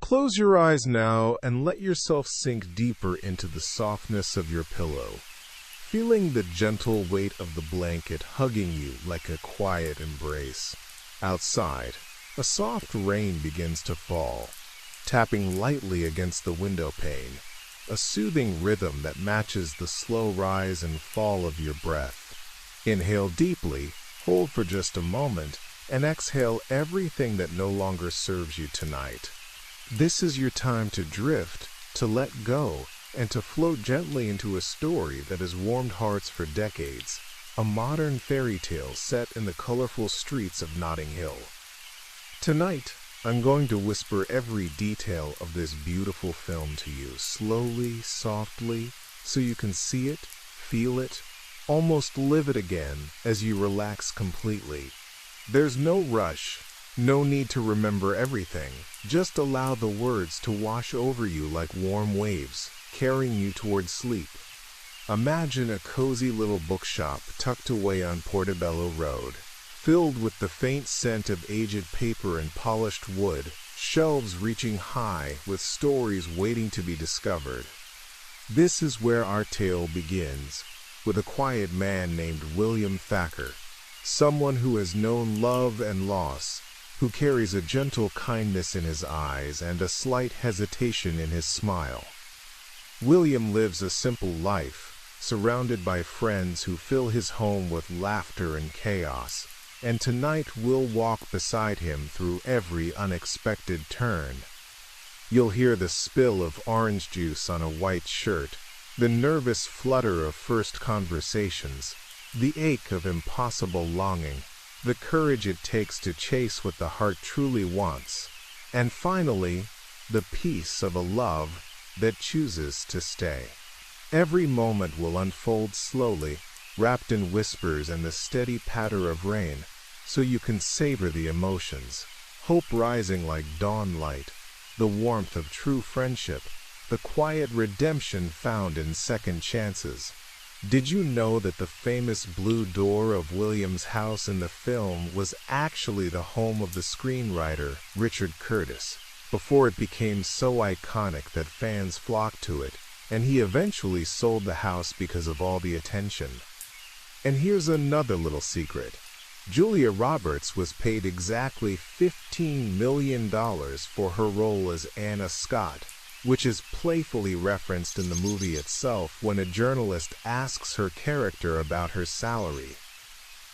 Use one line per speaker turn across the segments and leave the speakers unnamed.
Close your eyes now and let yourself sink deeper into the softness of your pillow, feeling the gentle weight of the blanket hugging you like a quiet embrace. Outside, a soft rain begins to fall, tapping lightly against the window pane, a soothing rhythm that matches the slow rise and fall of your breath. Inhale deeply, hold for just a moment, and exhale everything that no longer serves you tonight. This is your time to drift, to let go, and to float gently into a story that has warmed hearts for decades, a modern fairy tale set in the colorful streets of Notting Hill. Tonight, I'm going to whisper every detail of this beautiful film to you, slowly, softly, so you can see it, feel it, almost live it again as you relax completely. There's no rush, no need to remember everything. Just allow the words to wash over you like warm waves, carrying you towards sleep. Imagine a cozy little bookshop tucked away on Portobello Road, filled with the faint scent of aged paper and polished wood, shelves reaching high with stories waiting to be discovered. This is where our tale begins, with a quiet man named William Thacker, someone who has known love and loss, who carries a gentle kindness in his eyes and a slight hesitation in his smile. William lives a simple life, surrounded by friends who fill his home with laughter and chaos, and tonight we'll walk beside him through every unexpected turn. You'll hear the spill of orange juice on a white shirt, the nervous flutter of first conversations, the ache of impossible longing, the courage it takes to chase what the heart truly wants, and finally, the peace of a love that chooses to stay. Every moment will unfold slowly, wrapped in whispers and the steady patter of rain, so you can savor the emotions, hope rising like dawn light, the warmth of true friendship, the quiet redemption found in second chances. Did you know that the famous blue door of William's house in the film was actually the home of the screenwriter Richard Curtis, before it became so iconic that fans flocked to it, and he eventually sold the house because of all the attention? And here's another little secret. Julia Roberts was paid exactly $15 million for her role as Anna Scott, which is playfully referenced in the movie itself when a journalist asks her character about her salary.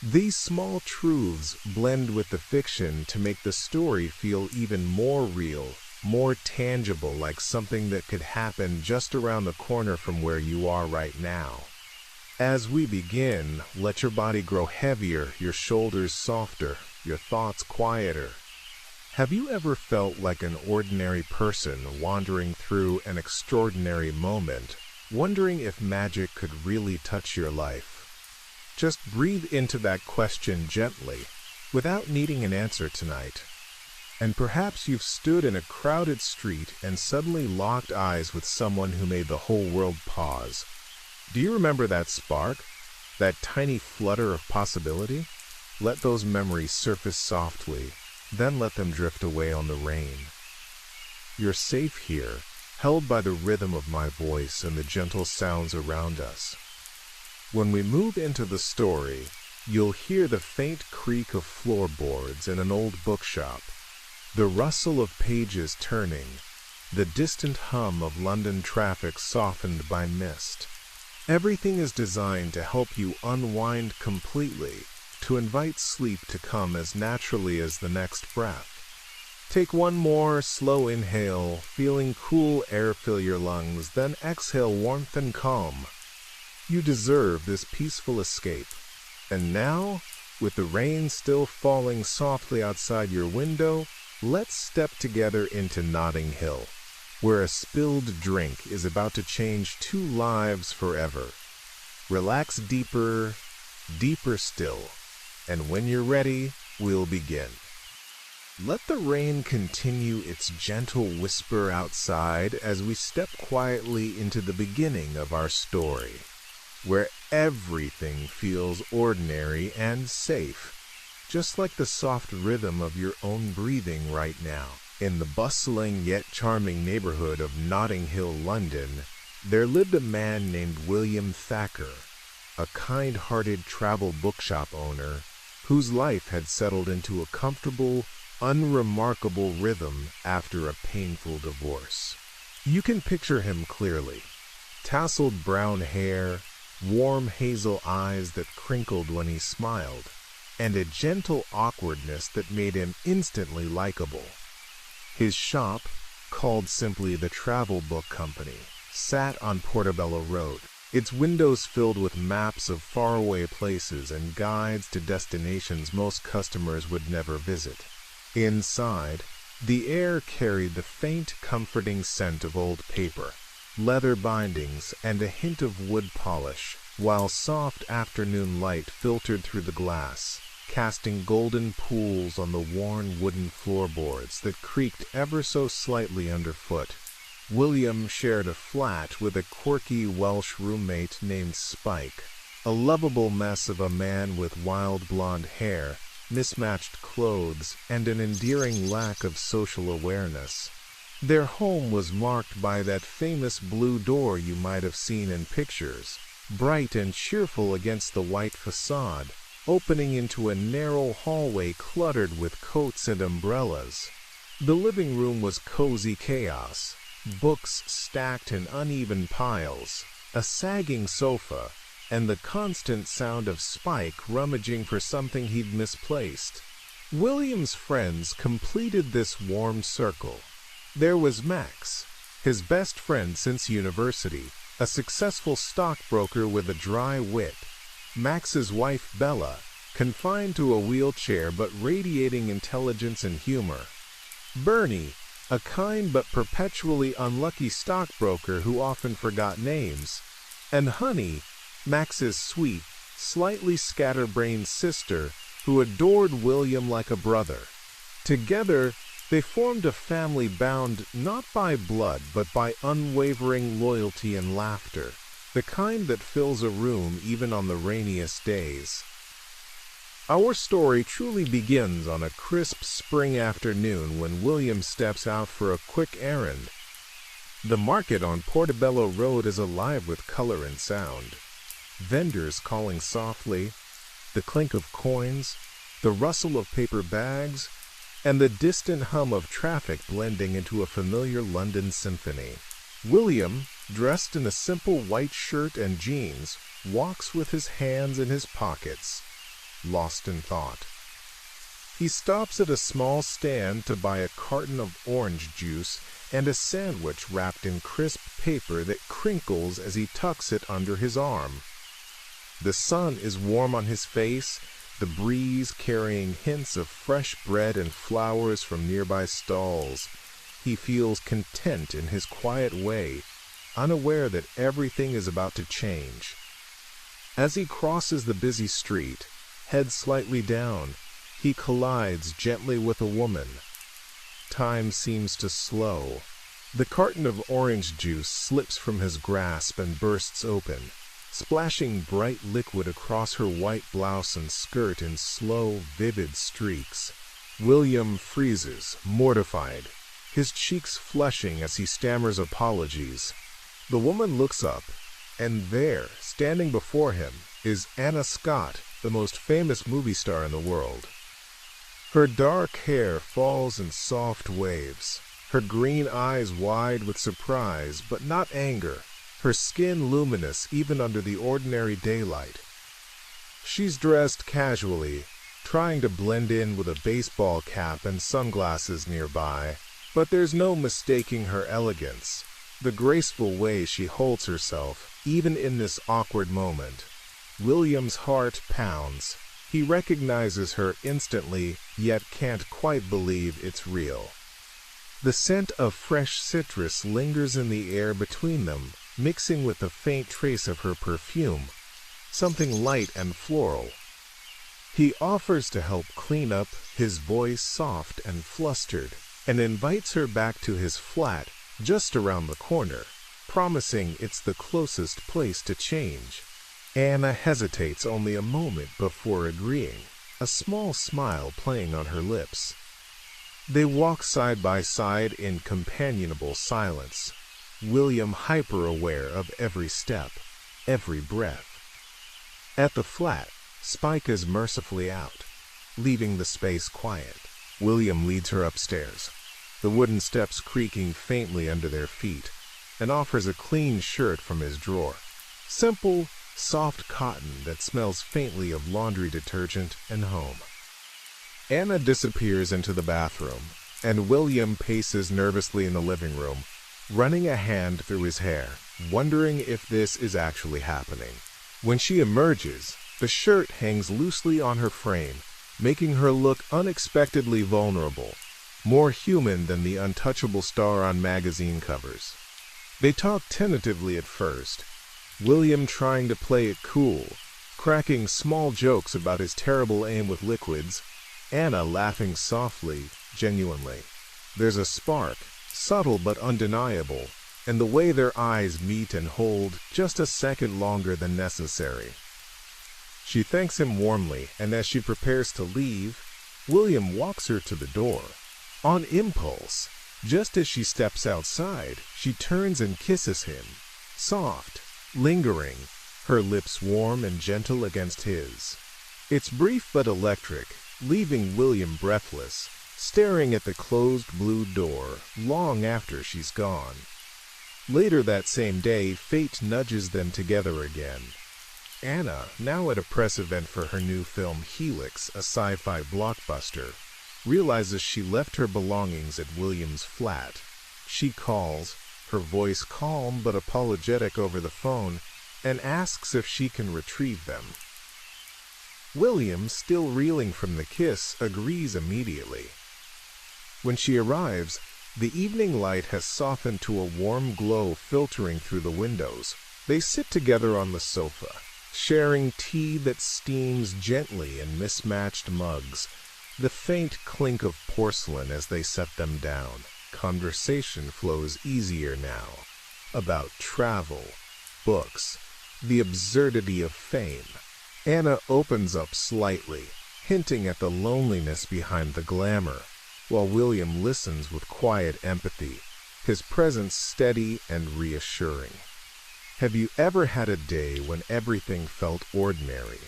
These small truths blend with the fiction to make the story feel even more real, more tangible, like something that could happen just around the corner from where you are right now. As we begin, let your body grow heavier, your shoulders softer, your thoughts quieter. Have you ever felt like an ordinary person wandering through an extraordinary moment, wondering if magic could really touch your life? Just breathe into that question gently, without needing an answer tonight. And perhaps you've stood in a crowded street and suddenly locked eyes with someone who made the whole world pause. Do you remember that spark? That tiny flutter of possibility? Let those memories surface softly, then let them drift away on the rain. You're safe here, held by the rhythm of my voice and the gentle sounds around us. When we move into the story, you'll hear the faint creak of floorboards in an old bookshop, the rustle of pages turning, the distant hum of London traffic softened by mist. Everything is designed to help you unwind completely, to invite sleep to come as naturally as the next breath. Take one more slow inhale, feeling cool air fill your lungs, then exhale warmth and calm. You deserve this peaceful escape. And now, with the rain still falling softly outside your window, let's step together into Notting Hill, where a spilled drink is about to change two lives forever. Relax deeper, deeper still. And when you're ready, we'll begin. Let the rain continue its gentle whisper outside as we step quietly into the beginning of our story, where everything feels ordinary and safe, just like the soft rhythm of your own breathing right now. In the bustling yet charming neighborhood of Notting Hill, London, there lived a man named William Thacker, a kind-hearted travel bookshop owner whose life had settled into a comfortable, unremarkable rhythm after a painful divorce. You can picture him clearly. Tousled brown hair, warm hazel eyes that crinkled when he smiled, and a gentle awkwardness that made him instantly likable. His shop, called simply the Travel Book Company, sat on Portobello Road, its windows filled with maps of faraway places and guides to destinations most customers would never visit. Inside, the air carried the faint, comforting scent of old paper, leather bindings, and a hint of wood polish, while soft afternoon light filtered through the glass, casting golden pools on the worn wooden floorboards that creaked ever so slightly underfoot. William shared a flat with a quirky Welsh roommate named Spike, a lovable mess of a man with wild blonde hair, mismatched clothes, and an endearing lack of social awareness. Their home was marked by that famous blue door you might have seen in pictures, bright and cheerful against the white facade, opening into a narrow hallway cluttered with coats and umbrellas. The living room was cozy chaos, books stacked in uneven piles, a sagging sofa, and the constant sound of Spike rummaging for something he'd misplaced. William's friends completed this warm circle. There was Max, his best friend since university, a successful stockbroker with a dry wit. Max's wife Bella, confined to a wheelchair but radiating intelligence and humor. Bernie, a kind but perpetually unlucky stockbroker who often forgot names. And Honey, Max's sweet, slightly scatterbrained sister who adored William like a brother. Together, they formed a family bound not by blood but by unwavering loyalty and laughter, the kind that fills a room even on the rainiest days. Our story truly begins on a crisp spring afternoon when William steps out for a quick errand. The market on Portobello Road is alive with color and sound. Vendors calling softly, the clink of coins, the rustle of paper bags, and the distant hum of traffic blending into a familiar London symphony. William, dressed in a simple white shirt and jeans, walks with his hands in his pockets, lost in thought. He stops at a small stand to buy a carton of orange juice and a sandwich wrapped in crisp paper that crinkles as he tucks it under his arm. The sun is warm on his face, the breeze carrying hints of fresh bread and flowers from nearby stalls. He feels content in his quiet way, unaware that everything is about to change. As he crosses the busy street, head slightly down, he collides gently with a woman. Time seems to slow. The carton of orange juice slips from his grasp and bursts open, splashing bright liquid across her white blouse and skirt in slow, vivid streaks. William freezes, mortified, his cheeks flushing as he stammers apologies. The woman looks up, and there, standing before him, is Anna Scott, the most famous movie star in the world. Her dark hair falls in soft waves, her green eyes wide with surprise but not anger, her skin luminous even under the ordinary daylight. She's dressed casually, trying to blend in with a baseball cap and sunglasses nearby, but there's no mistaking her elegance, the graceful way she holds herself, even in this awkward moment. William's heart pounds. He recognizes her instantly, yet can't quite believe it's real. The scent of fresh citrus lingers in the air between them, mixing with a faint trace of her perfume, something light and floral. He offers to help clean up, his voice soft and flustered, and invites her back to his flat just around the corner, promising it's the closest place to change. Anna hesitates only a moment before agreeing, a small smile playing on her lips. They walk side by side in companionable silence, William hyper-aware of every step, every breath. At the flat, Spike is mercifully out, leaving the space quiet. William leads her upstairs, the wooden steps creaking faintly under their feet, and offers a clean shirt from his drawer. Simple, soft cotton that smells faintly of laundry detergent and home. Anna disappears into the bathroom, and William paces nervously in the living room, running a hand through his hair, wondering if this is actually happening. When she emerges, the shirt hangs loosely on her frame, making her look unexpectedly vulnerable, more human than the untouchable star on magazine covers. They talk tentatively at first, William trying to play it cool, cracking small jokes about his terrible aim with liquids, Anna laughing softly, genuinely. There's a spark, subtle but undeniable, in the way their eyes meet and hold just a second longer than necessary. She thanks him warmly, and as she prepares to leave, William walks her to the door. On impulse, just as she steps outside, she turns and kisses him, soft, lingering, her lips warm and gentle against his. It's brief but electric, leaving William breathless, staring at the closed blue door long after she's gone. Later that same day, fate nudges them together again. Anna, now at a press event for her new film Helix, a sci-fi blockbuster, realizes she left her belongings at William's flat. She calls, her voice calm but apologetic over the phone, and asks if she can retrieve them. William, still reeling from the kiss, agrees immediately. When she arrives, the evening light has softened to a warm glow filtering through the windows. They sit together on the sofa, sharing tea that steams gently in mismatched mugs, the faint clink of porcelain as they set them down. Conversation flows easier now, about travel, books, the absurdity of fame. Anna opens up slightly, hinting at the loneliness behind the glamour, while William listens with quiet empathy, his presence steady and reassuring. Have you ever had a day when everything felt ordinary,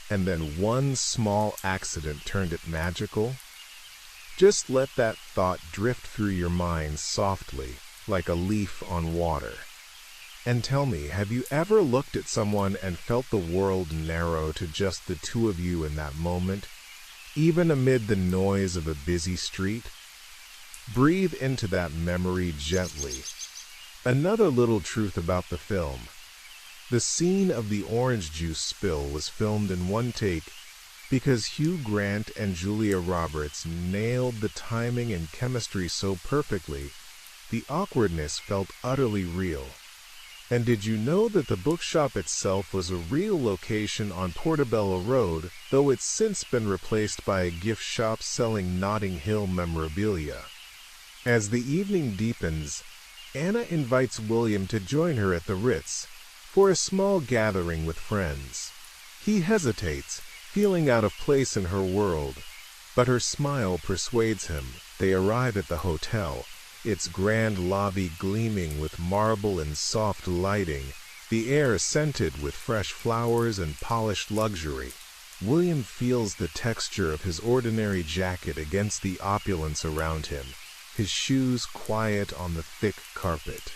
and then one small accident turned it magical? Just let that thought drift through your mind softly, like a leaf on water. And tell me, have you ever looked at someone and felt the world narrow to just the two of you in that moment, even amid the noise of a busy street? Breathe into that memory gently. Another little truth about the film. The scene of the orange juice spill was filmed in one take because Hugh Grant and Julia Roberts nailed the timing and chemistry so perfectly, the awkwardness felt utterly real. And did you know that the bookshop itself was a real location on Portobello Road, though it's since been replaced by a gift shop selling Notting Hill memorabilia? As the evening deepens, Anna invites William to join her at the Ritz for a small gathering with friends. He hesitates, feeling out of place in her world, but her smile persuades him. They arrive at the hotel, its grand lobby gleaming with marble and soft lighting, the air scented with fresh flowers and polished luxury. William feels the texture of his ordinary jacket against the opulence around him, his shoes quiet on the thick carpet.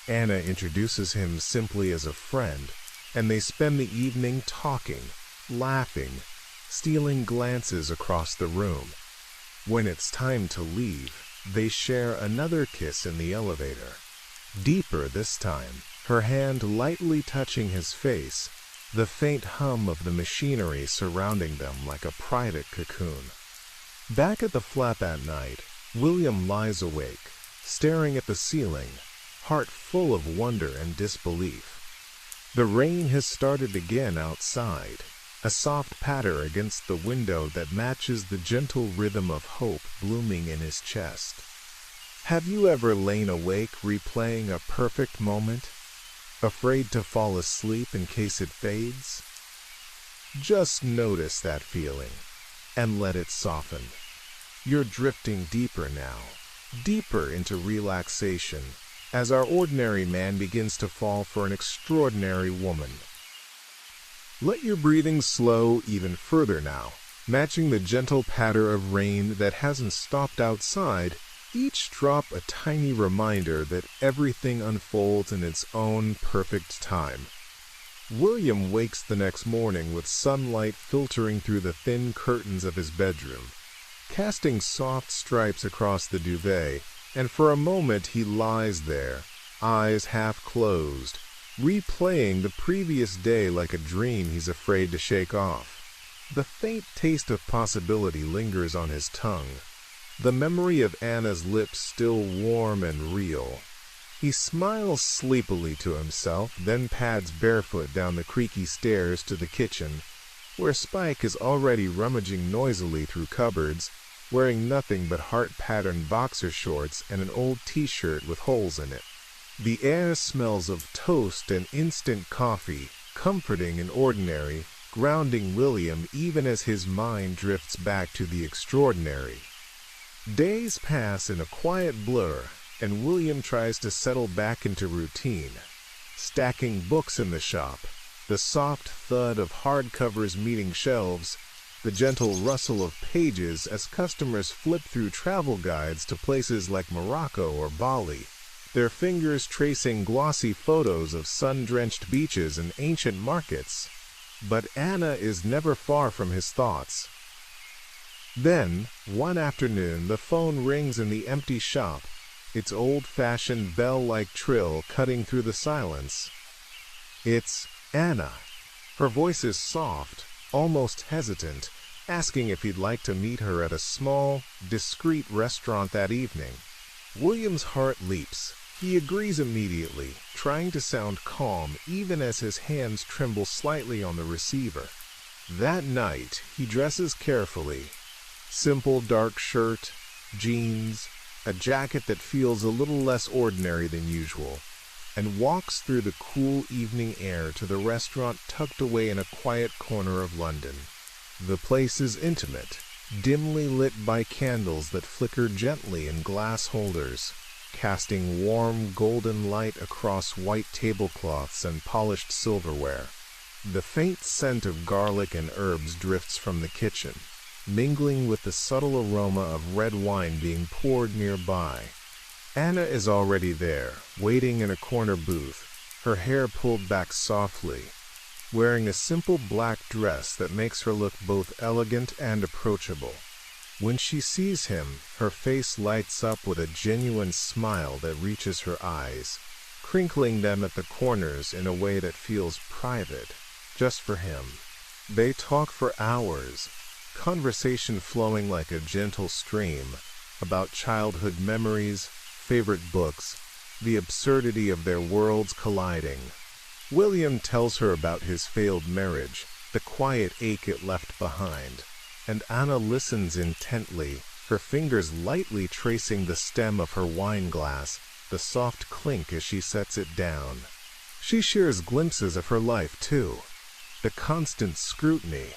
Anna introduces him simply as a friend, and they spend the evening talking, laughing, stealing glances across the room. When it's time to leave, they share another kiss in the elevator. Deeper this time, her hand lightly touching his face, the faint hum of the machinery surrounding them like a private cocoon. Back at the flat that night, William lies awake, staring at the ceiling, heart full of wonder and disbelief. The rain has started again outside, a soft patter against the window that matches the gentle rhythm of hope blooming in his chest. Have you ever lain awake replaying a perfect moment, afraid to fall asleep in case it fades? Just notice that feeling, and let it soften. You're drifting deeper now, deeper into relaxation, as our ordinary man begins to fall for an extraordinary woman. Let your breathing slow even further now, matching the gentle patter of rain that hasn't stopped outside, each drop a tiny reminder that everything unfolds in its own perfect time. William wakes the next morning with sunlight filtering through the thin curtains of his bedroom, casting soft stripes across the duvet, and for a moment he lies there, eyes half closed, replaying the previous day like a dream he's afraid to shake off. The faint taste of possibility lingers on his tongue, the memory of Anna's lips still warm and real. He smiles sleepily to himself, then pads barefoot down the creaky stairs to the kitchen, where Spike is already rummaging noisily through cupboards, wearing nothing but heart-patterned boxer shorts and an old t-shirt with holes in it. The air smells of toast and instant coffee, comforting and ordinary, grounding William even as his mind drifts back to the extraordinary. Days pass in a quiet blur, and William tries to settle back into routine, stacking books in the shop, the soft thud of hardcovers meeting shelves, the gentle rustle of pages as customers flip through travel guides to places like Morocco or Bali, their fingers tracing glossy photos of sun-drenched beaches and ancient markets. But Anna is never far from his thoughts. Then, one afternoon, the phone rings in the empty shop, its old-fashioned bell-like trill cutting through the silence. It's Anna. Her voice is soft, almost hesitant, asking if he'd like to meet her at a small, discreet restaurant that evening. William's heart leaps. He agrees immediately, trying to sound calm even as his hands tremble slightly on the receiver. That night, he dresses carefully. Simple dark shirt, jeans, a jacket that feels a little less ordinary than usual, and walks through the cool evening air to the restaurant tucked away in a quiet corner of London. The place is intimate, dimly lit by candles that flicker gently in glass holders, casting warm golden light across white tablecloths and polished silverware. The faint scent of garlic and herbs drifts from the kitchen, mingling with the subtle aroma of red wine being poured nearby. Anna is already there, waiting in a corner booth, her hair pulled back softly, wearing a simple black dress that makes her look both elegant and approachable. When she sees him, her face lights up with a genuine smile that reaches her eyes, crinkling them at the corners in a way that feels private, just for him. They talk for hours, conversation flowing like a gentle stream, about childhood memories, favorite books, the absurdity of their worlds colliding. William tells her about his failed marriage, the quiet ache it left behind, and Anna listens intently, her fingers lightly tracing the stem of her wine glass, the soft clink as she sets it down. She shares glimpses of her life, too. The constant scrutiny,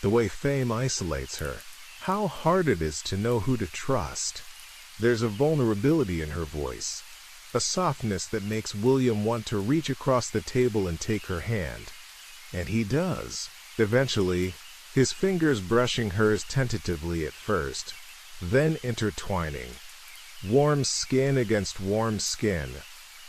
the way fame isolates her, how hard it is to know who to trust. There's a vulnerability in her voice, a softness that makes William want to reach across the table and take her hand. And he does, eventually, his fingers brushing hers tentatively at first, then intertwining. Warm skin against warm skin,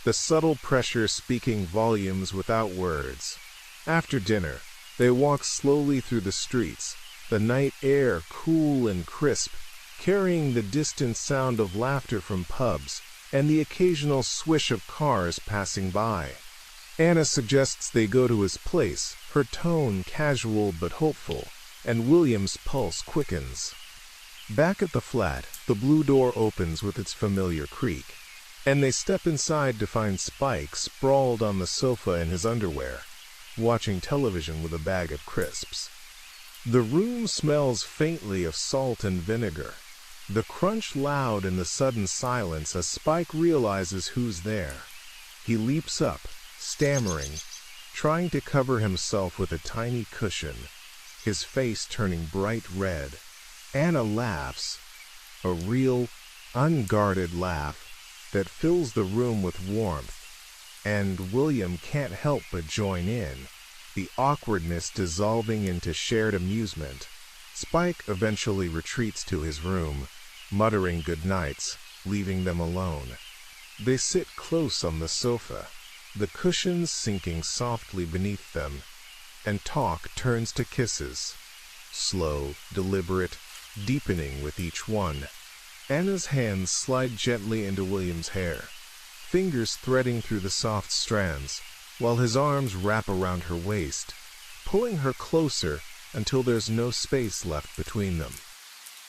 the subtle pressure speaking volumes without words. After dinner, they walk slowly through the streets, the night air cool and crisp, carrying the distant sound of laughter from pubs and the occasional swish of cars passing by. Anna suggests they go to his place, her tone casual but hopeful, and William's pulse quickens. Back at the flat, the blue door opens with its familiar creak, and they step inside to find Spike sprawled on the sofa in his underwear, watching television with a bag of crisps. The room smells faintly of salt and vinegar, the crunch loud in the sudden silence as Spike realizes who's there. He leaps up, stammering, trying to cover himself with a tiny cushion, his face turning bright red. Anna laughs. a real, unguarded laugh that fills the room with warmth, and William can't help but join in, the awkwardness dissolving into shared amusement. Spike eventually retreats to his room, muttering goodnights, leaving them alone. They sit close on the sofa, the cushions sinking softly beneath them, and talk turns to kisses, slow, deliberate, deepening with each one. Anna's hands slide gently into William's hair, fingers threading through the soft strands, while his arms wrap around her waist, pulling her closer until there's no space left between them.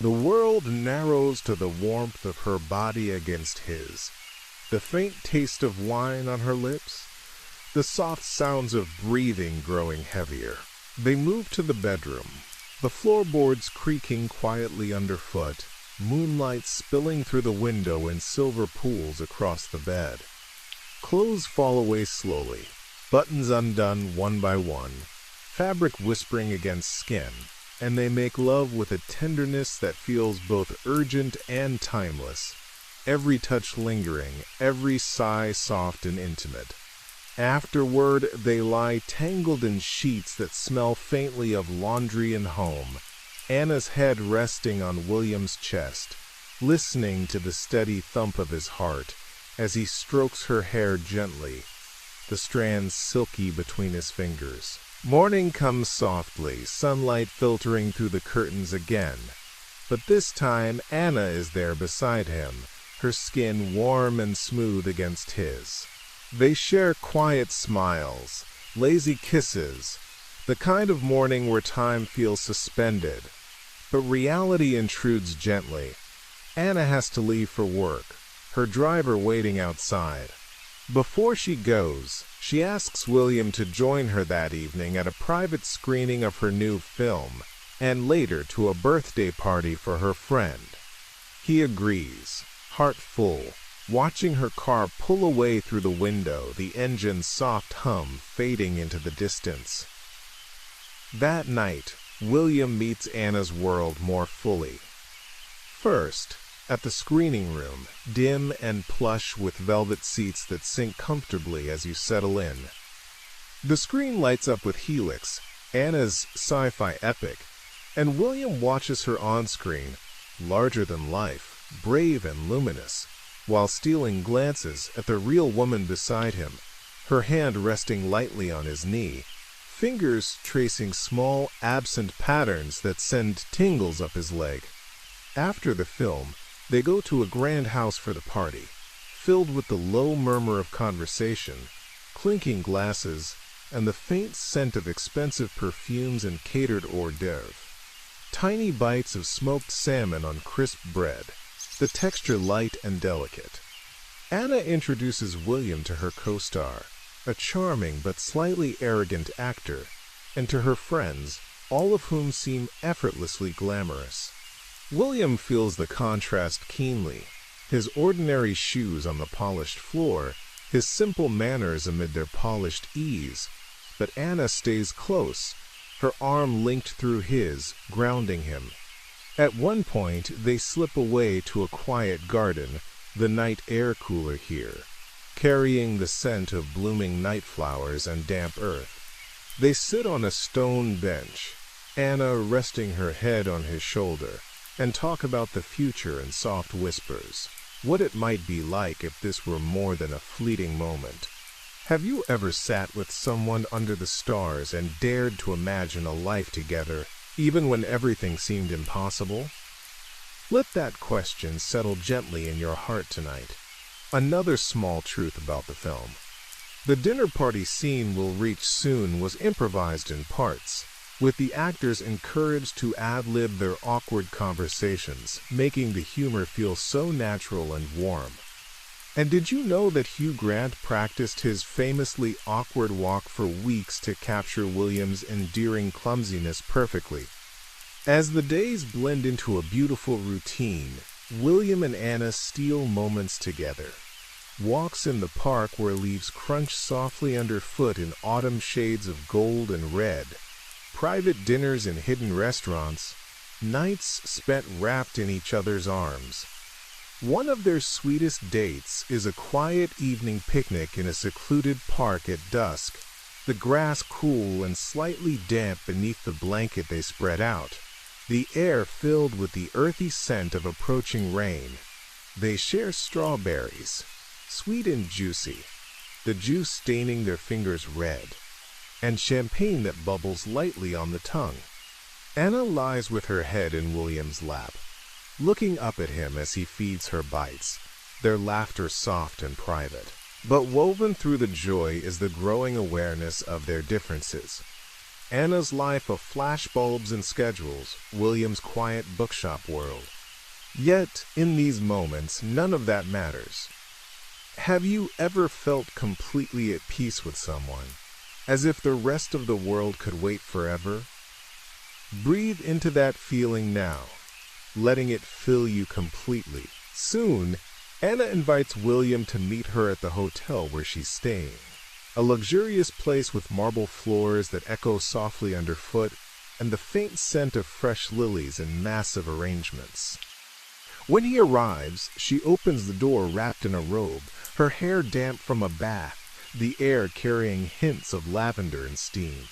The world narrows to the warmth of her body against his, the faint taste of wine on her lips, the soft sounds of breathing growing heavier. They move to the bedroom, the floorboards creaking quietly underfoot, moonlight spilling through the window in silver pools across the bed. Clothes fall away slowly, buttons undone one by one, fabric whispering against skin, and they make love with a tenderness that feels both urgent and timeless, every touch lingering, every sigh soft and intimate. Afterward, they lie tangled in sheets that smell faintly of laundry and home, Anna's head resting on William's chest, listening to the steady thump of his heart as he strokes her hair gently, the strands silky between his fingers. Morning comes softly, sunlight filtering through the curtains again, but this time Anna is there beside him, her skin warm and smooth against his. They share quiet smiles, lazy kisses, the kind of morning where time feels suspended. But reality intrudes gently. Anna has to leave for work, her driver waiting outside. Before she goes, she asks William to join her that evening at a private screening of her new film, and later to a birthday party for her friend. He agrees, heart full, watching her car pull away through the window, the engine's soft hum fading into the distance. That night, William meets Anna's world more fully. First, at the screening room, dim and plush with velvet seats that sink comfortably as you settle in. The screen lights up with Helix, Anna's sci-fi epic, and William watches her on-screen, larger than life, brave and luminous, while stealing glances at the real woman beside him, her hand resting lightly on his knee, fingers tracing small, absent patterns that send tingles up his leg. After the film, they go to a grand house for the party, filled with the low murmur of conversation, clinking glasses, and the faint scent of expensive perfumes and catered hors d'oeuvre. Tiny bites of smoked salmon on crisp bread, the texture light and delicate. Anna introduces William to her co-star, a charming but slightly arrogant actor, and to her friends, all of whom seem effortlessly glamorous. William feels the contrast keenly, his ordinary shoes on the polished floor, his simple manners amid their polished ease, but Anna stays close, her arm linked through his, grounding him. At one point, they slip away to a quiet garden, the night air cooler here, carrying the scent of blooming night flowers and damp earth. They sit on a stone bench, Anna resting her head on his shoulder, and talk about the future in soft whispers, what it might be like if this were more than a fleeting moment. Have you ever sat with someone under the stars and dared to imagine a life together, even when everything seemed impossible? Let that question settle gently in your heart tonight. Another small truth about the film. The dinner party scene we'll reach soon was improvised in parts, with the actors encouraged to ad-lib their awkward conversations, making the humor feel so natural and warm. And did you know that Hugh Grant practiced his famously awkward walk for weeks to capture William's endearing clumsiness perfectly? As the days blend into a beautiful routine, William and Anna steal moments together. Walks in the park where leaves crunch softly underfoot in autumn shades of gold and red, private dinners in hidden restaurants, nights spent wrapped in each other's arms. One of their sweetest dates is a quiet evening picnic in a secluded park at dusk, the grass cool and slightly damp beneath the blanket they spread out, the air filled with the earthy scent of approaching rain. They share strawberries, sweet and juicy, the juice staining their fingers red, and champagne that bubbles lightly on the tongue. Anna lies with her head in William's lap, looking up at him as he feeds her bites, their laughter soft and private. But woven through the joy is the growing awareness of their differences. Anna's life of flashbulbs and schedules, William's quiet bookshop world. Yet, in these moments, none of that matters. Have you ever felt completely at peace with someone, as if the rest of the world could wait forever? Breathe into that feeling now, letting it fill you completely. Soon, Anna invites William to meet her at the hotel where she's staying, a luxurious place with marble floors that echo softly underfoot and the faint scent of fresh lilies in massive arrangements. When he arrives, she opens the door wrapped in a robe, her hair damp from a bath, the air carrying hints of lavender and steam.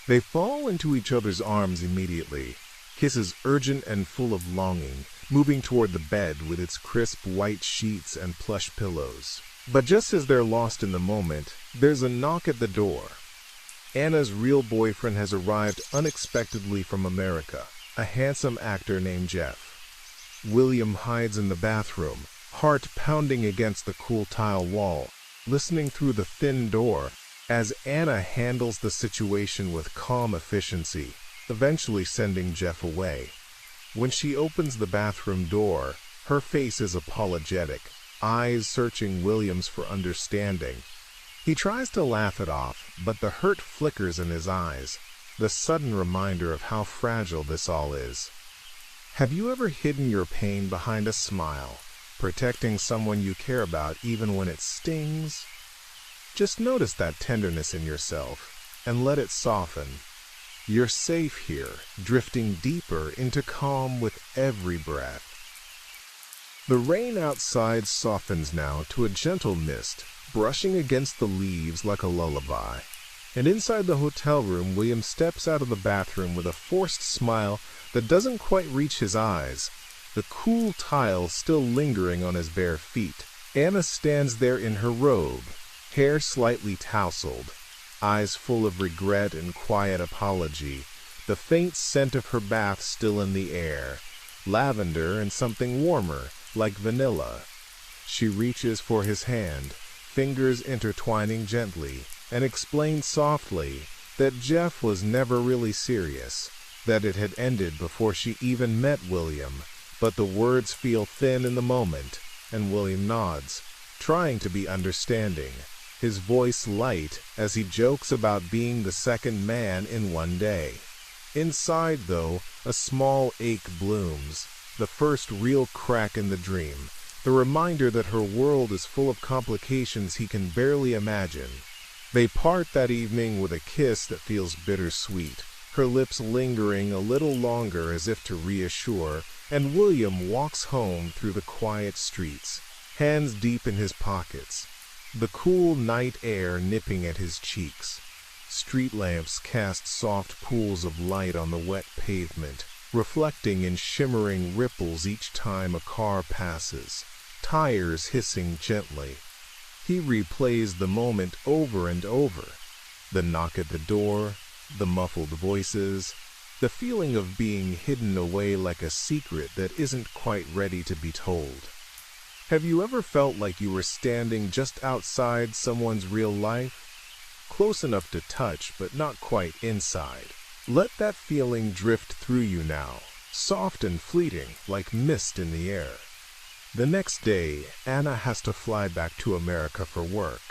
They fall into each other's arms immediately, kisses urgent and full of longing, moving toward the bed with its crisp white sheets and plush pillows. But just as they're lost in the moment, there's a knock at the door. Anna's real boyfriend has arrived unexpectedly from America, a handsome actor named Jeff. William hides in the bathroom, heart pounding against the cool tile wall, listening through the thin door as Anna handles the situation with calm efficiency, eventually sending Jeff away. When she opens the bathroom door, her face is apologetic, eyes searching William's for understanding. He tries to laugh it off, but the hurt flickers in his eyes, the sudden reminder of how fragile this all is. Have you ever hidden your pain behind a smile, protecting someone you care about even when it stings? Just notice that tenderness in yourself and let it soften. You're safe here, drifting deeper into calm with every breath. The rain outside softens now to a gentle mist, brushing against the leaves like a lullaby. And inside the hotel room, William steps out of the bathroom with a forced smile that doesn't quite reach his eyes, the cool tile still lingering on his bare feet. Anna stands there in her robe, hair slightly tousled, eyes full of regret and quiet apology, the faint scent of her bath still in the air, lavender and something warmer, like vanilla. She reaches for his hand, fingers intertwining gently, and explains softly that Jeff was never really serious, that it had ended before she even met William, but the words feel thin in the moment, and William nods, trying to be understanding, his voice light as he jokes about being the second man in one day. Inside, though, a small ache blooms, the first real crack in the dream, the reminder that her world is full of complications he can barely imagine. They part that evening with a kiss that feels bittersweet, her lips lingering a little longer as if to reassure, and William walks home through the quiet streets, hands deep in his pockets, the cool night air nipping at his cheeks. Street lamps cast soft pools of light on the wet pavement, reflecting in shimmering ripples each time a car passes, tires hissing gently. He replays the moment over and over, the knock at the door, the muffled voices, the feeling of being hidden away like a secret that isn't quite ready to be told. Have you ever felt like you were standing just outside someone's real life? Close enough to touch, but not quite inside. Let that feeling drift through you now, soft and fleeting, like mist in the air. The next day, Anna has to fly back to America for work,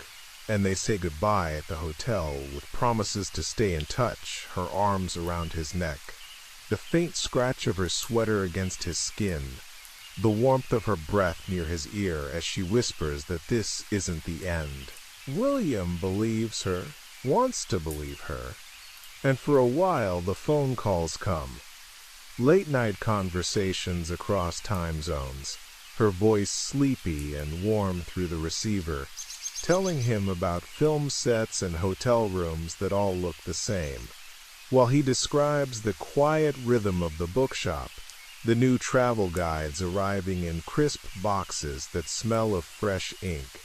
and they say goodbye at the hotel with promises to stay in touch, her arms around his neck, the faint scratch of her sweater against his skin, the warmth of her breath near his ear as she whispers that this isn't the end. William believes her, wants to believe her, and for a while the phone calls come. Late-night conversations across time zones, her voice sleepy and warm through the receiver, telling him about film sets and hotel rooms that all look the same, while he describes the quiet rhythm of the bookshop, the new travel guides arriving in crisp boxes that smell of fresh ink.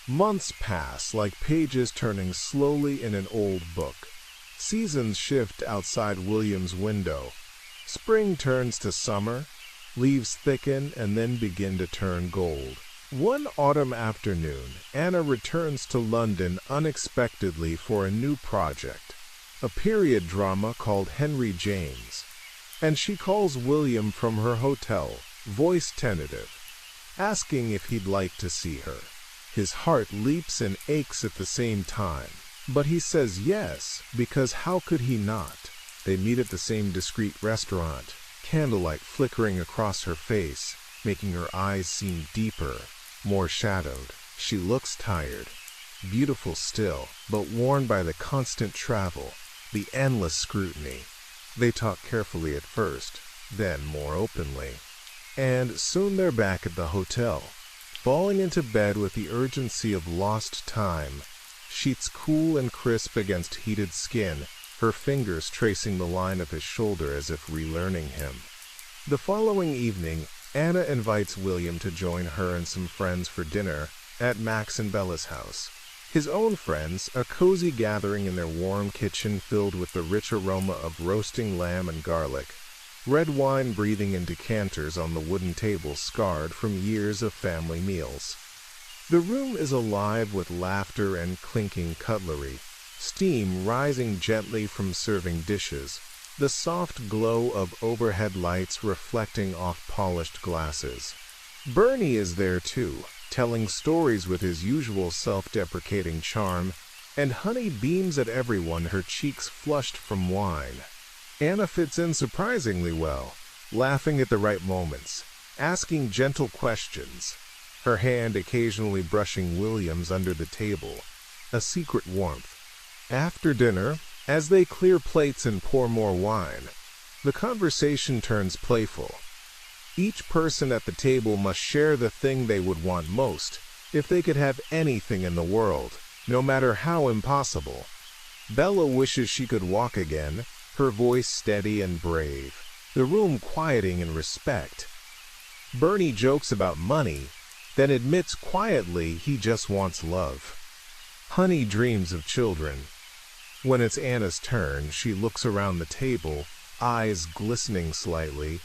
Months pass like pages turning slowly in an old book. Seasons shift outside William's window. Spring turns to summer, leaves thicken and then begin to turn gold. One autumn afternoon, Anna returns to London unexpectedly for a new project, a period drama called Henry James, and she calls William from her hotel, voice tentative, asking if he'd like to see her. His heart leaps and aches at the same time, but he says yes, because how could he not? They meet at the same discreet restaurant, candlelight flickering across her face, making her eyes seem deeper, more shadowed. She looks tired, beautiful still, but worn by the constant travel, the endless scrutiny. They talk carefully at first, then more openly. And soon they're back at the hotel, falling into bed with the urgency of lost time, sheets cool and crisp against heated skin, her fingers tracing the line of his shoulder as if relearning him. The following evening, Anna invites William to join her and some friends for dinner at Max and Bella's house. His own friends, a cozy gathering in their warm kitchen filled with the rich aroma of roasting lamb and garlic, red wine breathing in decanters on the wooden table scarred from years of family meals. The room is alive with laughter and clinking cutlery, steam rising gently from serving dishes, the soft glow of overhead lights reflecting off polished glasses. Bernie is there too, telling stories with his usual self-deprecating charm, and Honey beams at everyone, her cheeks flushed from wine. Anna fits in surprisingly well, laughing at the right moments, asking gentle questions, her hand occasionally brushing William's under the table, a secret warmth. After dinner, as they clear plates and pour more wine, the conversation turns playful. Each person at the table must share the thing they would want most, if they could have anything in the world, no matter how impossible. Bella wishes she could walk again, her voice steady and brave, the room quieting in respect. Bernie jokes about money, then admits quietly he just wants love. Honey dreams of children. When it's Anna's turn, she looks around the table, eyes glistening slightly,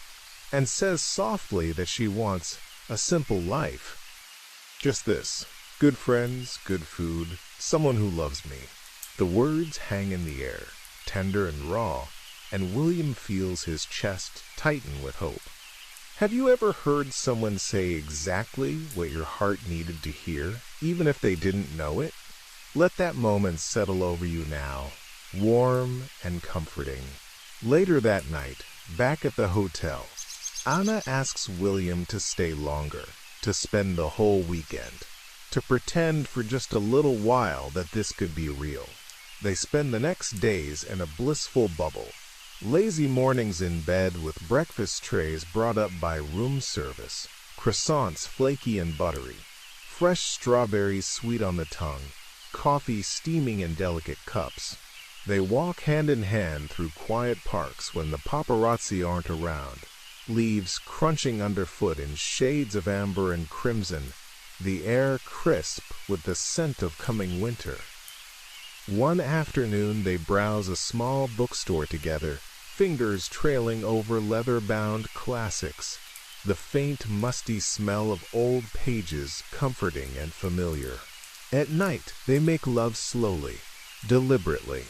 and says softly that she wants a simple life. Just this: good friends, good food, someone who loves me. The words hang in the air, tender and raw, and William feels his chest tighten with hope. Have you ever heard someone say exactly what your heart needed to hear, even if they didn't know it? Let that moment settle over you now, warm and comforting. Later that night, back at the hotel, Anna asks William to stay longer, to spend the whole weekend, to pretend for just a little while that this could be real. They spend the next days in a blissful bubble. Lazy mornings in bed with breakfast trays brought up by room service, croissants flaky and buttery, fresh strawberries sweet on the tongue, coffee steaming in delicate cups. They walk hand in hand through quiet parks when the paparazzi aren't around, leaves crunching underfoot in shades of amber and crimson, the air crisp with the scent of coming winter. One afternoon they browse a small bookstore together, fingers trailing over leather-bound classics, the faint, musty smell of old pages comforting and familiar. At night they make love slowly, deliberately,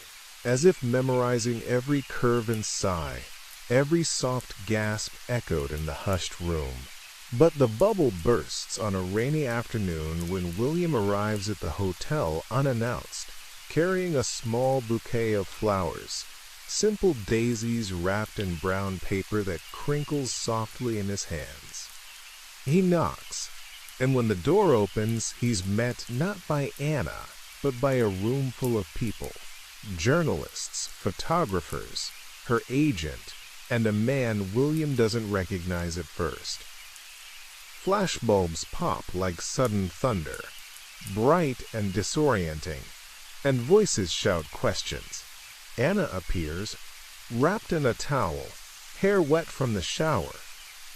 as if memorizing every curve and sigh, every soft gasp echoed in the hushed room. But the bubble bursts on a rainy afternoon when William arrives at the hotel unannounced, carrying a small bouquet of flowers, simple daisies wrapped in brown paper that crinkles softly in his hands. He knocks, and when the door opens, he's met not by Anna, but by a room full of people, journalists, photographers, her agent, and a man William doesn't recognize at first. Flashbulbs pop like sudden thunder, bright and disorienting, and voices shout questions. Anna appears, wrapped in a towel, hair wet from the shower,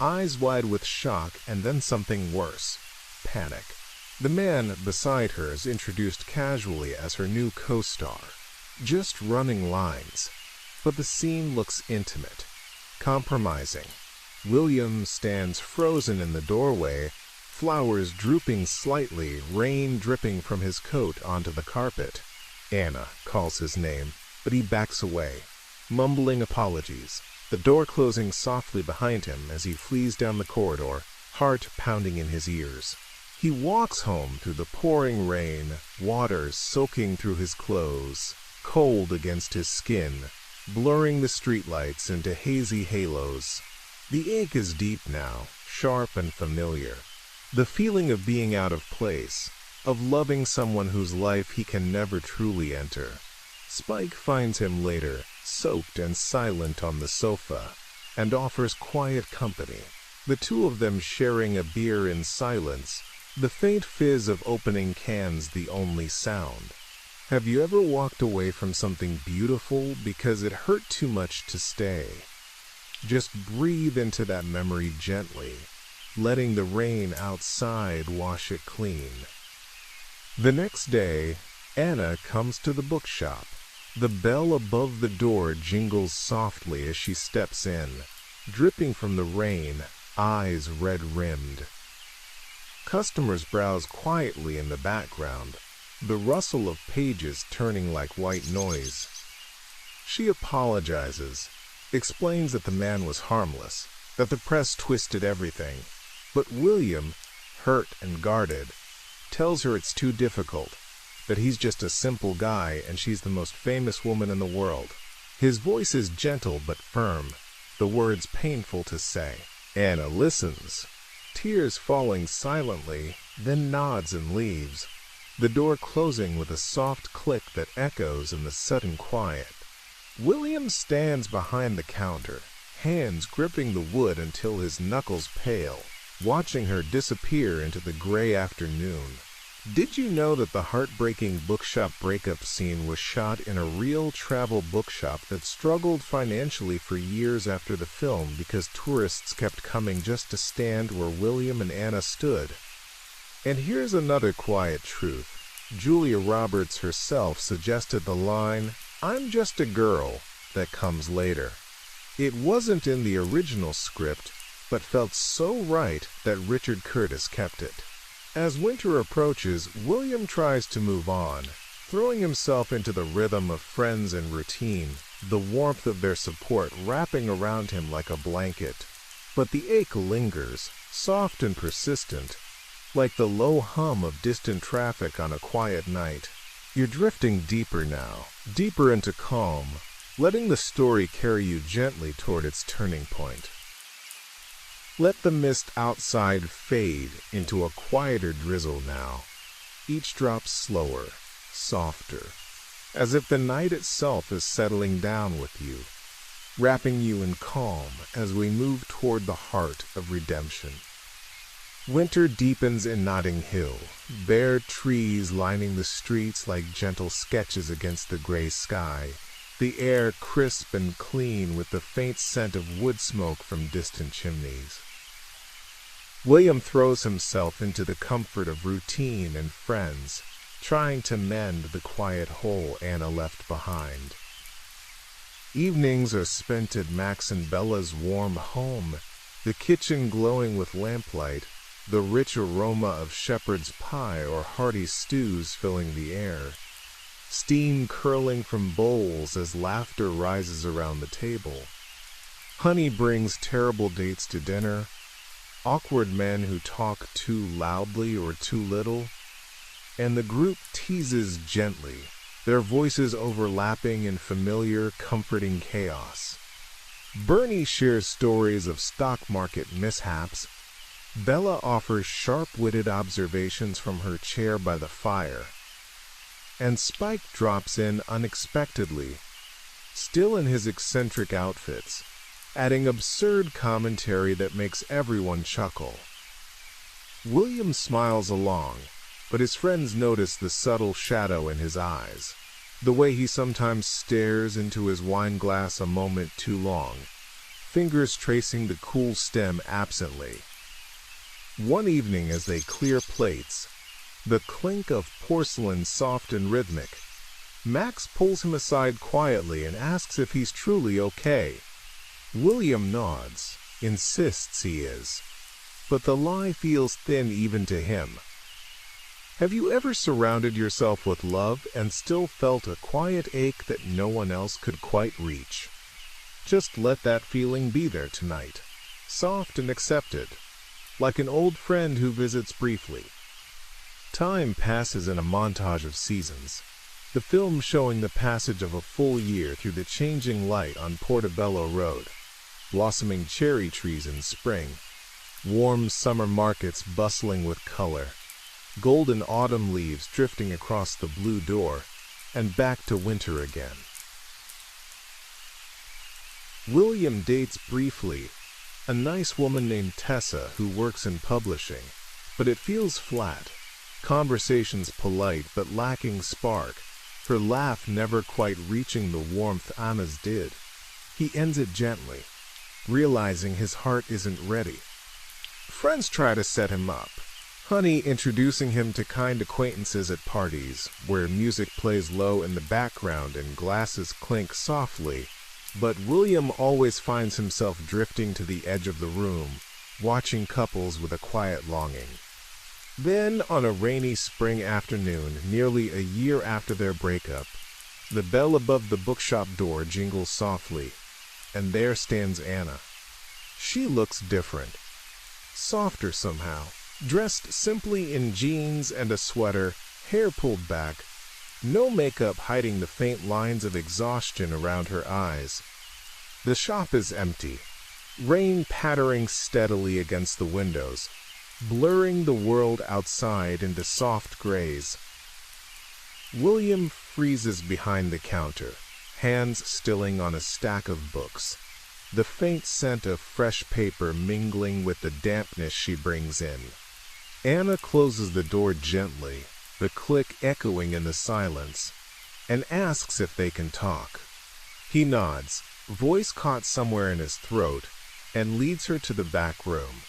eyes wide with shock, and then something worse, panic. The man beside her is introduced casually as her new co-star, just running lines. But the scene looks intimate, compromising. William stands frozen in the doorway, flowers drooping slightly, rain dripping from his coat onto the carpet. Anna calls his name, but he backs away, mumbling apologies, the door closing softly behind him as he flees down the corridor, heart pounding in his ears. He walks home through the pouring rain, water soaking through his clothes, cold against his skin, blurring the streetlights into hazy halos. The ache is deep now, sharp and familiar. The feeling of being out of place, of loving someone whose life he can never truly enter. Spike finds him later, soaked and silent on the sofa, and offers quiet company. The two of them sharing a beer in silence, the faint fizz of opening cans the only sound. Have you ever walked away from something beautiful because it hurt too much to stay? Just breathe into that memory gently, letting the rain outside wash it clean. The next day, Anna comes to the bookshop. The bell above the door jingles softly as she steps in, dripping from the rain, eyes red-rimmed. Customers browse quietly in the background, the rustle of pages turning like white noise. She apologizes, explains that the man was harmless, that the press twisted everything. But William, hurt and guarded, tells her it's too difficult, that he's just a simple guy and she's the most famous woman in the world. His voice is gentle but firm, the words painful to say. Anna listens, tears falling silently, then nods and leaves, the door closing with a soft click that echoes in the sudden quiet. William stands behind the counter, hands gripping the wood until his knuckles pale, watching her disappear into the gray afternoon. Did you know that the heartbreaking bookshop breakup scene was shot in a real travel bookshop that struggled financially for years after the film because tourists kept coming just to stand where William and Anna stood? And here's another quiet truth. Julia Roberts herself suggested the line, "I'm just a girl," that comes later. It wasn't in the original script, but felt so right that Richard Curtis kept it. As winter approaches, William tries to move on, throwing himself into the rhythm of friends and routine, the warmth of their support wrapping around him like a blanket. But the ache lingers, soft and persistent, like the low hum of distant traffic on a quiet night. You're drifting deeper now, deeper into calm, letting the story carry you gently toward its turning point. Let the mist outside fade into a quieter drizzle now, each drop slower, softer, as if the night itself is settling down with you, wrapping you in calm as we move toward the heart of redemption. Winter deepens in Notting Hill, bare trees lining the streets like gentle sketches against the gray sky, the air crisp and clean with the faint scent of wood smoke from distant chimneys. William throws himself into the comfort of routine and friends, trying to mend the quiet hole Anna left behind. Evenings are spent at Max and Bella's warm home, the kitchen glowing with lamplight, the rich aroma of shepherd's pie or hearty stews filling the air, steam curling from bowls as laughter rises around the table. Honey brings terrible dates to dinner, awkward men who talk too loudly or too little, and the group teases gently, their voices overlapping in familiar, comforting chaos. Bernie shares stories of stock market mishaps. Bella offers sharp-witted observations from her chair by the fire, and Spike drops in unexpectedly, still in his eccentric outfits, adding absurd commentary that makes everyone chuckle. William smiles along, but his friends notice the subtle shadow in his eyes, the way he sometimes stares into his wine glass a moment too long, fingers tracing the cool stem absently. One evening as they clear plates, the clink of porcelain soft and rhythmic, Max pulls him aside quietly and asks if he's truly okay. William nods, insists he is, but the lie feels thin even to him. Have you ever surrounded yourself with love and still felt a quiet ache that no one else could quite reach? Just let that feeling be there tonight, soft and accepted, like an old friend who visits briefly. Time passes in a montage of seasons, the film showing the passage of a full year through the changing light on Portobello Road, blossoming cherry trees in spring, warm summer markets bustling with color, golden autumn leaves drifting across the blue door, and back to winter again. William dates briefly a nice woman named Tessa who works in publishing, but it feels flat. Conversations polite but lacking spark, her laugh never quite reaching the warmth Anna's did. He ends it gently, realizing his heart isn't ready. Friends try to set him up, Honey introducing him to kind acquaintances at parties, where music plays low in the background and glasses clink softly, but William always finds himself drifting to the edge of the room, watching couples with a quiet longing. Then, on a rainy spring afternoon, nearly a year after their breakup, the bell above the bookshop door jingles softly, and there stands Anna. She looks different, softer somehow, dressed simply in jeans and a sweater, hair pulled back, no makeup hiding the faint lines of exhaustion around her eyes. The shop is empty, rain pattering steadily against the windows, blurring the world outside into soft grays. William freezes behind the counter, hands stilling on a stack of books, the faint scent of fresh paper mingling with the dampness she brings in. Anna closes the door gently, the click echoing in the silence, and asks if they can talk. He nods, voice caught somewhere in his throat, and leads her to the back room.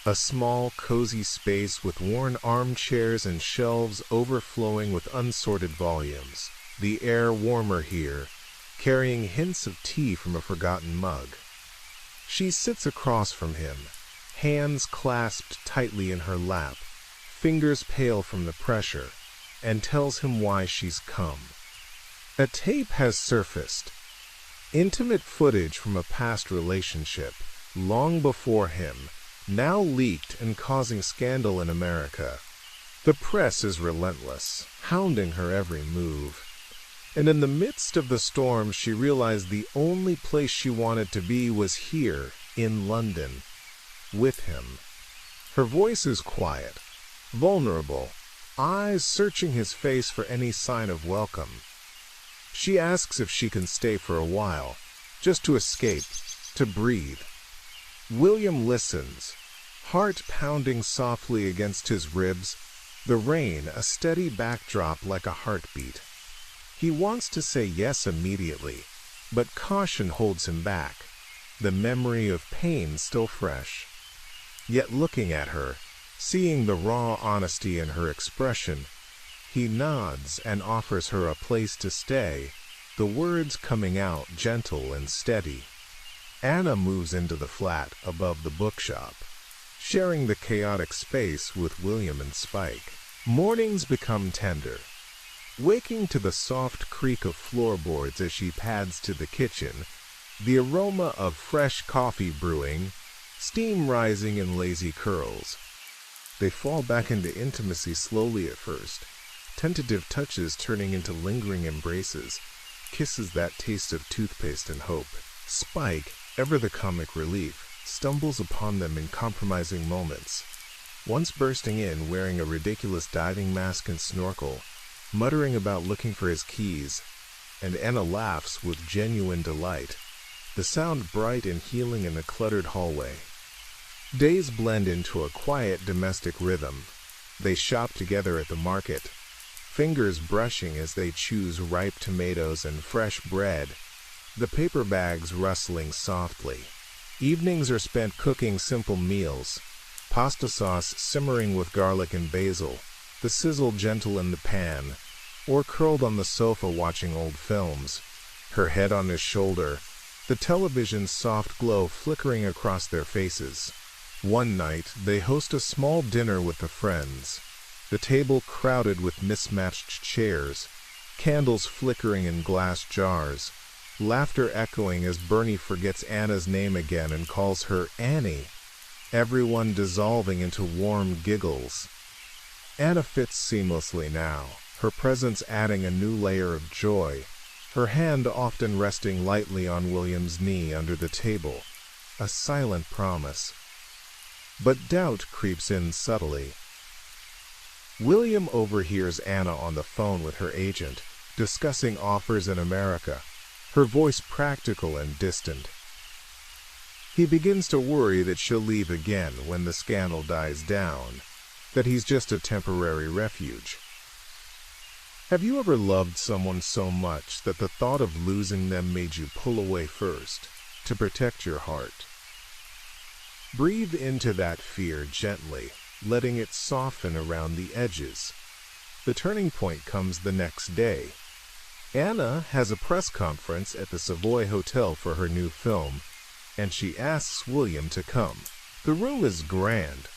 A small, cozy space with worn armchairs and shelves overflowing with unsorted volumes, the air warmer here, carrying hints of tea from a forgotten mug. She sits across from him, hands clasped tightly in her lap, fingers pale from the pressure, and tells him why she's come. A tape has surfaced, intimate footage from a past relationship, long before him, now leaked and causing scandal in America. The press is relentless, hounding her every move. And in the midst of the storm, she realized the only place she wanted to be was here, in London, with him. Her voice is quiet, vulnerable, eyes searching his face for any sign of welcome. She asks if she can stay for a while, just to escape, to breathe. William listens, heart pounding softly against his ribs, the rain a steady backdrop like a heartbeat. He wants to say yes immediately, but caution holds him back, the memory of pain still fresh. Yet looking at her, seeing the raw honesty in her expression, he nods and offers her a place to stay, the words coming out gentle and steady. Anna moves into the flat above the bookshop, sharing the chaotic space with William and Spike. Mornings become tender. Waking to the soft creak of floorboards as she pads to the kitchen, the aroma of fresh coffee brewing, steam rising in lazy curls. They fall back into intimacy slowly at first, tentative touches turning into lingering embraces, kisses that taste of toothpaste and hope. Spike, ever the comic relief, stumbles upon them in compromising moments, once bursting in wearing a ridiculous diving mask and snorkel, muttering about looking for his keys, and Anna laughs with genuine delight. the sound bright and healing in a cluttered hallway. Days blend into a quiet domestic rhythm. They shop together at the market, fingers brushing as they choose ripe tomatoes and fresh bread, the paper bags rustling softly. Evenings are spent cooking simple meals, pasta sauce simmering with garlic and basil, the sizzle gentle in the pan, or curled on the sofa watching old films, her head on his shoulder, the television's soft glow flickering across their faces. One night, they host a small dinner with the friends, the table crowded with mismatched chairs, candles flickering in glass jars, laughter echoing as Bernie forgets Anna's name again and calls her Annie, everyone dissolving into warm giggles. Anna fits seamlessly now, her presence adding a new layer of joy, her hand often resting lightly on William's knee under the table, a silent promise. But doubt creeps in subtly. William overhears Anna on the phone with her agent, discussing offers in America, her voice practical and distant. He begins to worry that she'll leave again when the scandal dies down, that he's just a temporary refuge. Have you ever loved someone so much that the thought of losing them made you pull away first, to protect your heart? Breathe into that fear gently, letting it soften around the edges. The turning point comes the next day. Anna has a press conference at the Savoy Hotel for her new film, and she asks William to come. The room is grand.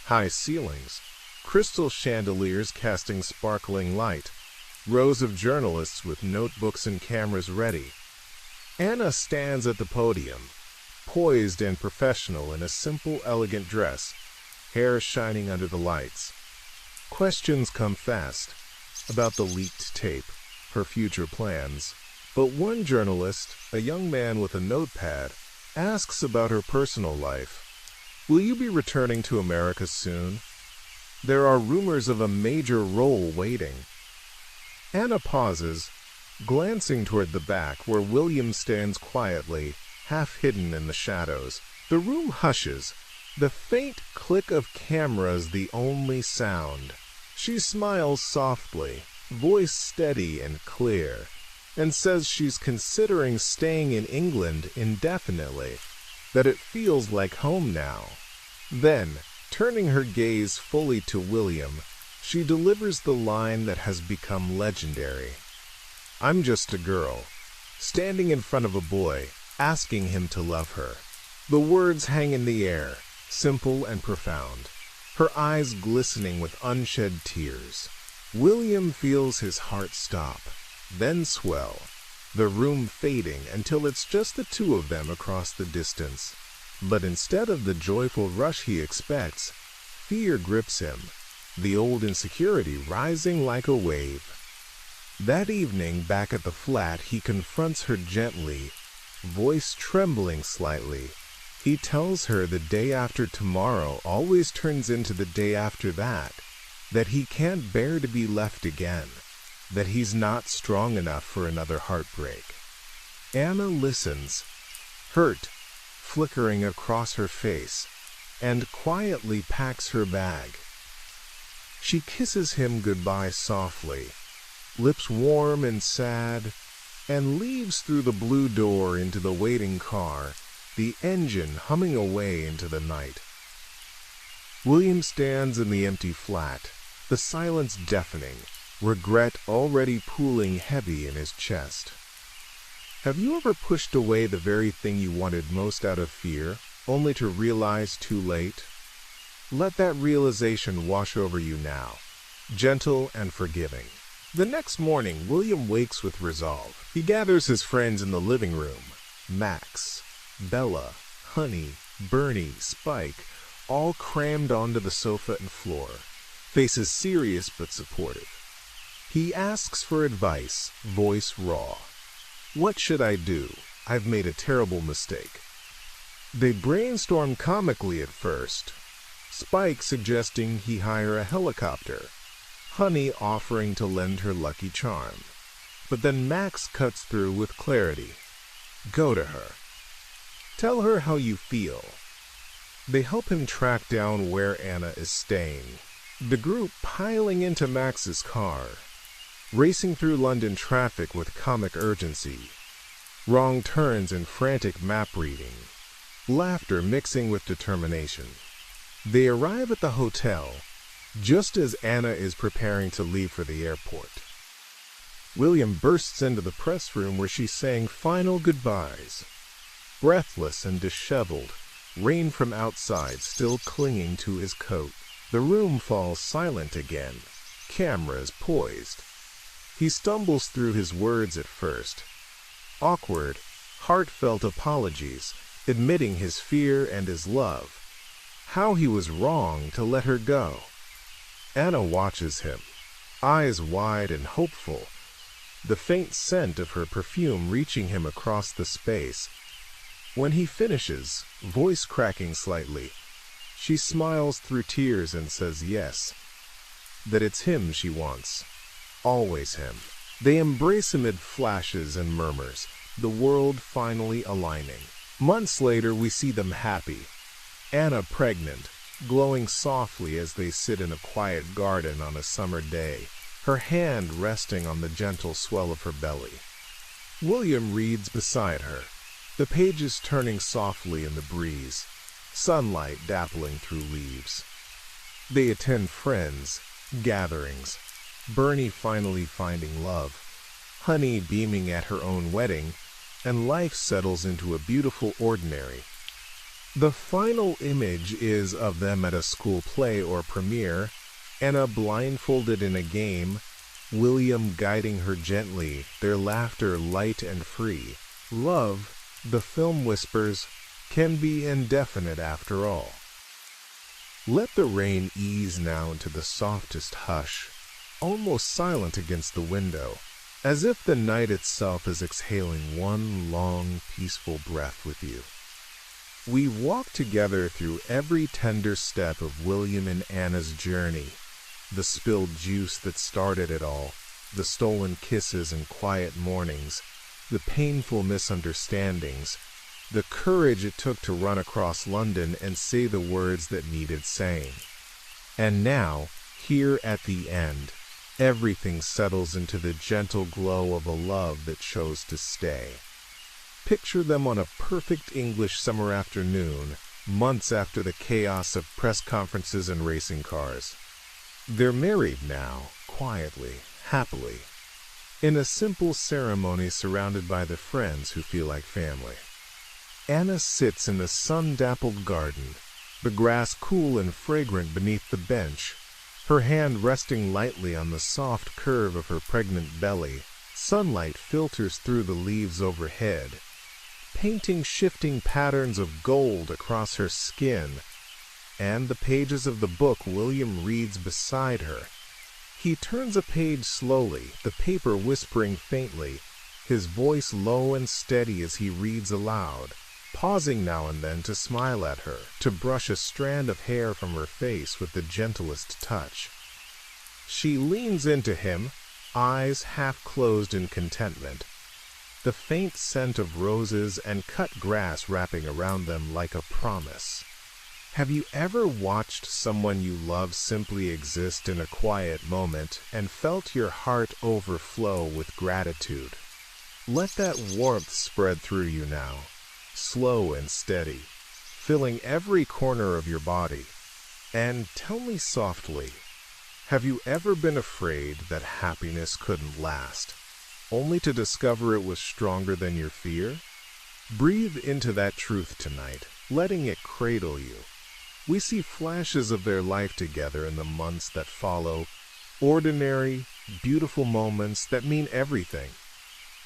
High ceilings, crystal chandeliers casting sparkling light, rows of journalists with notebooks and cameras ready. Anna stands at the podium, poised and professional in a simple, elegant dress, hair shining under the lights. Questions come fast about the leaked tape, her future plans. But one journalist, a young man with a notepad, asks about her personal life. Will you be returning to America soon? There are rumors of a major role waiting. Anna pauses, glancing toward the back where William stands quietly, half hidden in the shadows. The room hushes, the faint click of cameras the only sound. She smiles softly, voice steady and clear, and says she's considering staying in England indefinitely, that it feels like home now. Then, turning her gaze fully to William, she delivers the line that has become legendary. I'm just a girl, standing in front of a boy, asking him to love her. The words hang in the air, simple and profound, her eyes glistening with unshed tears. William feels his heart stop, then swell, the room fading until it's just the two of them across the distance. But instead of the joyful rush he expects, fear grips him, the old insecurity rising like a wave. That evening, back at the flat, he confronts her gently, voice trembling slightly. He tells her the day after tomorrow always turns into the day after that he can't bear to be left again, that he's not strong enough for another heartbreak. Anna listens, hurt flickering across her face, and quietly packs her bag. She kisses him goodbye softly, lips warm and sad, and leaves through the blue door into the waiting car, the engine humming away into the night. William stands in the empty flat, the silence deafening, regret already pooling heavy in his chest. Have you ever pushed away the very thing you wanted most out of fear, only to realize too late? Let that realization wash over you now, gentle and forgiving. The next morning, William wakes with resolve. He gathers his friends in the living room. Max, Bella, Honey, Bernie, Spike, all crammed onto the sofa and floor, faces serious but supportive. He asks for advice, voice raw. What should I do? I've made a terrible mistake. They brainstorm comically at first, Spike suggesting he hire a helicopter, Honey offering to lend her lucky charm. But then Max cuts through with clarity. Go to her. Tell her how you feel. They help him track down where Anna is staying. The group piling into Max's car, racing through London traffic with comic urgency, wrong turns and frantic map reading, laughter mixing with determination. They arrive at the hotel just as Anna is preparing to leave for the airport. William bursts into the press room where she's saying final goodbyes. Breathless and disheveled, rain from outside still clinging to his coat. The room falls silent again, cameras poised. He stumbles through his words at first. Awkward, heartfelt apologies, admitting his fear and his love. How he was wrong to let her go. Anna watches him, eyes wide and hopeful, the faint scent of her perfume reaching him across the space. When he finishes, voice cracking slightly, she smiles through tears and says yes, that it's him she wants, always him. They embrace amid flashes and murmurs, the world finally aligning. Months later, we see them happy. Anna pregnant, glowing softly as they sit in a quiet garden on a summer day, her hand resting on the gentle swell of her belly. William reads beside her, the pages turning softly in the breeze, sunlight dappling through leaves. They attend friends, gatherings, Bernie finally finding love, Honey beaming at her own wedding, and life settles into a beautiful ordinary. The final image is of them at a school play or premiere, Anna blindfolded in a game, William guiding her gently, their laughter light and free. Love, the film whispers, can be indefinite after all. Let the rain ease now into the softest hush, almost silent against the window, as if the night itself is exhaling one long, peaceful breath with you. We walk together through every tender step of William and Anna's journey, the spilled juice that started it all, the stolen kisses and quiet mornings, the painful misunderstandings, the courage it took to run across London and say the words that needed saying. And now, here at the end, everything settles into the gentle glow of a love that chose to stay. Picture them on a perfect English summer afternoon, months after the chaos of press conferences and racing cars. They're married now, quietly, happily, in a simple ceremony surrounded by the friends who feel like family. Anna sits in the sun-dappled garden, the grass cool and fragrant beneath the bench, her hand resting lightly on the soft curve of her pregnant belly. Sunlight filters through the leaves overhead, painting shifting patterns of gold across her skin, and the pages of the book William reads beside her. He turns a page slowly, the paper whispering faintly, his voice low and steady as he reads aloud, pausing now and then to smile at her, to brush a strand of hair from her face with the gentlest touch. She leans into him, eyes half closed in contentment, the faint scent of roses and cut grass wrapping around them like a promise. Have you ever watched someone you love simply exist in a quiet moment and felt your heart overflow with gratitude? Let that warmth spread through you now, slow and steady, filling every corner of your body. And tell me softly, have you ever been afraid that happiness couldn't last, only to discover it was stronger than your fear? Breathe into that truth tonight, letting it cradle you. We see flashes of their life together in the months that follow, ordinary, beautiful moments that mean everything.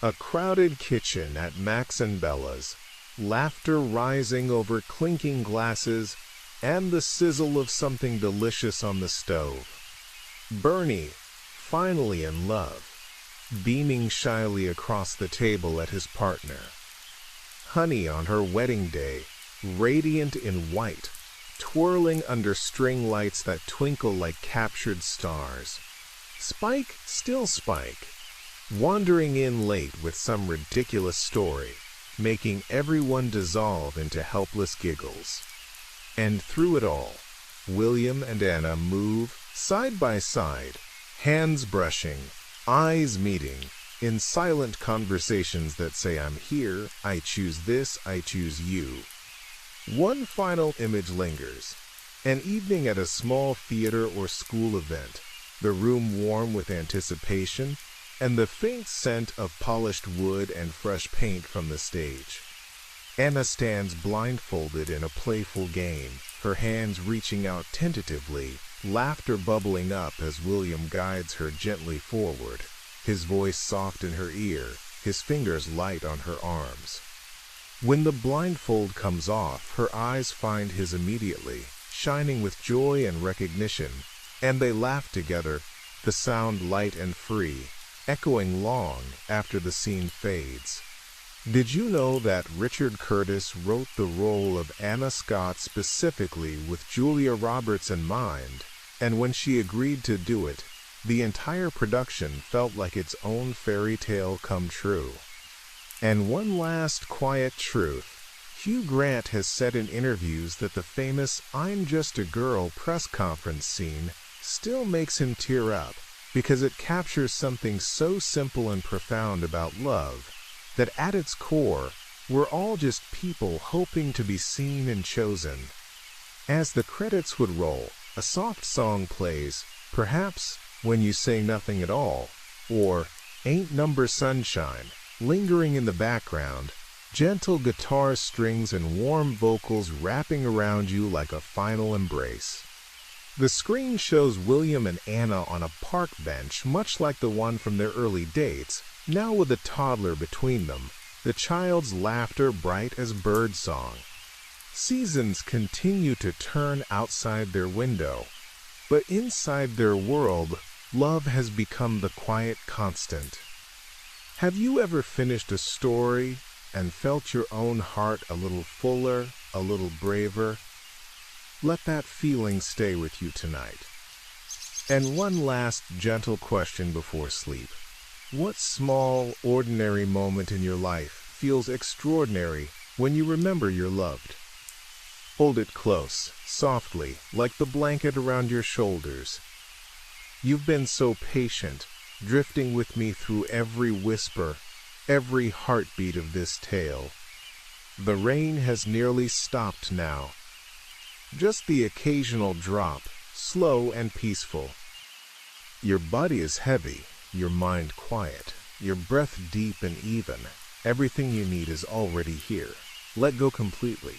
A crowded kitchen at Max and Bella's, laughter rising over clinking glasses, and the sizzle of something delicious on the stove. Bernie, finally in love, beaming shyly across the table at his partner. Honey on her wedding day, radiant in white, twirling under string lights that twinkle like captured stars. Spike, still Spike, wandering in late with some ridiculous story, making everyone dissolve into helpless giggles. And through it all, William and Anna move side by side, hands brushing, eyes meeting, in silent conversations that say, "I'm here, I choose this, I choose you." One final image lingers. An evening at a small theater or school event, the room warm with anticipation, and the faint scent of polished wood and fresh paint from the stage. Anna stands blindfolded in a playful game, her hands reaching out tentatively, laughter bubbling up as William guides her gently forward, his voice soft in her ear, his fingers light on her arms. When the blindfold comes off, her eyes find his immediately, shining with joy and recognition, and they laugh together, the sound light and free, echoing long after the scene fades. Did you know that Richard Curtis wrote the role of Anna Scott specifically with Julia Roberts in mind, and when she agreed to do it, the entire production felt like its own fairy tale come true? And one last quiet truth. Hugh Grant has said in interviews that the famous "I'm Just a Girl" press conference scene still makes him tear up because it captures something so simple and profound about love, that at its core, we're all just people hoping to be seen and chosen. As the credits would roll, a soft song plays, perhaps "When You Say Nothing at All," or "Ain't Number Sunshine," lingering in the background, gentle guitar strings and warm vocals wrapping around you like a final embrace. The screen shows William and Anna on a park bench, much like the one from their early dates, now with a toddler between them, the child's laughter bright as birdsong. Seasons continue to turn outside their window, but inside their world, love has become the quiet constant. Have you ever finished a story and felt your own heart a little fuller, a little braver? Let that feeling stay with you tonight. And one last gentle question before sleep. What small, ordinary moment in your life feels extraordinary when you remember you're loved? Hold it close, softly, like the blanket around your shoulders. You've been so patient, drifting with me through every whisper, every heartbeat of this tale. The rain has nearly stopped now. Just the occasional drop, slow and peaceful. Your body is heavy, your mind quiet, your breath deep and even. Everything you need is already here. Let go completely.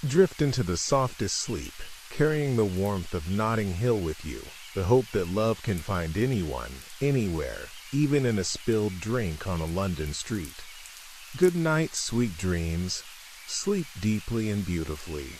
Drift into the softest sleep, carrying the warmth of Notting Hill with you, the hope that love can find anyone, anywhere, even in a spilled drink on a London street. Good night, sweet dreams. Sleep deeply and beautifully.